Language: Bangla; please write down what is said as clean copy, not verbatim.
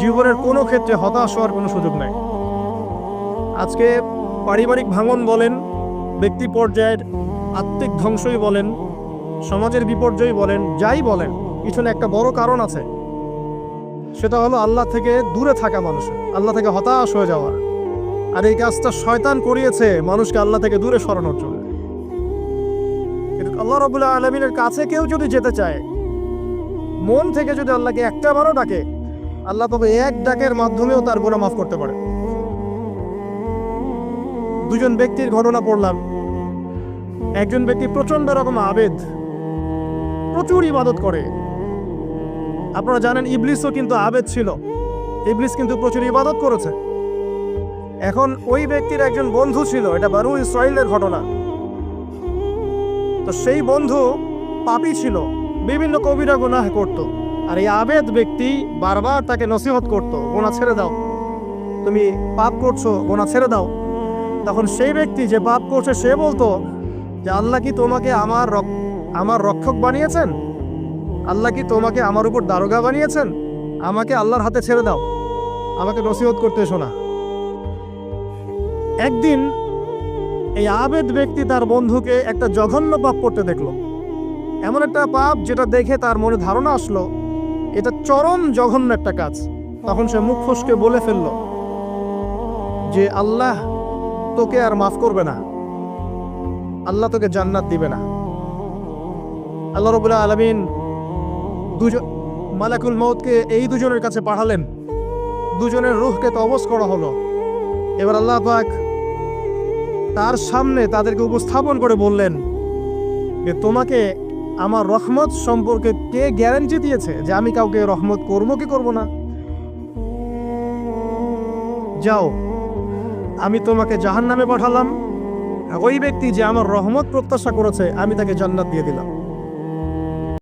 জীবনের কোনো ক্ষেত্রে হতাশ হওয়ার কোনো সুযোগ নাই। আজকে পারিবারিক ভাঙন বলেন, ব্যক্তি পর্যায়ের আত্মিক ধ্বংসই বলেন, সমাজের বিপর্যয় বলেন, যাই বলেন, পিছনে একটা বড় কারণ আছে। সেটা হলো আল্লাহ থেকে দূরে থাকা মানুষের, আল্লাহ থেকে হতাশ হয়ে যাওয়া। আর এই কাজটা শয়তান করিয়েছে মানুষকে আল্লাহ থেকে দূরে সরানোর জন্য। কিন্তু আল্লাহ রাব্বুল আলামিনের কাছে কেউ যদি যেতে চায়, মন থেকে যদি আল্লাহকে একটা বারও ডাকে, আল্লাহ তবে এক ডাকের মাধ্যমেও তার গুনাহ মাফ করতে পারে। দুজন ব্যক্তির ঘটনা পড়লাম। একজন ব্যক্তি প্রচন্ড রকম আবেদ, প্রচুর ইবাদত করে। আপনারা জানেন ইবলিসও কিন্তু আবেদ ছিল, ইবলিস কিন্তু প্রচুর ইবাদত করেছে। এখন ওই ব্যক্তির একজন বন্ধু ছিল, এটা বানু ইসরাইলের ঘটনা। তো সেই বন্ধু পাপী ছিল, বিভিন্ন কবিরা গুনাহ করত। আর এই আবেদ ব্যক্তি বারবার তাকে নসিহত করত, গুনাহ ছেড়ে দাও, তুমি পাপ করছো, গুনাহ ছেড়ে দাও। তখন সেই ব্যক্তি যে পাপ করছে সে বলতো যে আল্লাহ কি তোমাকে আমার রক্ষক বানিয়েছেন? আল্লাহ কি তোমাকে আমার উপর দারোগা বানিয়েছেন? আমাকে আল্লাহর হাতে ছেড়ে দাও, আমাকে নসিহত করতে এসো না। একদিন এই আবেদ ব্যক্তি তার বন্ধুকে একটা জঘন্য পাপ করতে দেখলো, এমন একটা পাপ যেটা দেখে তার মনে ধারণা আসলো এটা চরম জঘন্য একটা কাজ। তখন সে মুখ ফসকে বলে ফেলল যে আল্লাহ তোকে আর মাফ করবে না, আল্লাহ তোকে জান্নাত দিবে না। আল্লাহ রাব্বুল আলামিন মালাকুল মউতকে এই দুজনের কাছে পাঠালেন, দুজনের রূহকে কবজ করা হলো। এবার আল্লাহ পাক তার সামনে তাদেরকে উপস্থাপন করে বললেন যে তোমাকে আমার রহমত সম্পর্কে কে গ্যারান্টি দিয়েছে যে আমি কাউকে রহমত করবো কি করব না? যাও, আমি তোমাকে জাহান্নামে পাঠালাম, ওই ব্যক্তি যে আমার রহমত প্রত্যাশা করেছে আমি তাকে জান্নাত দিয়ে দিলাম।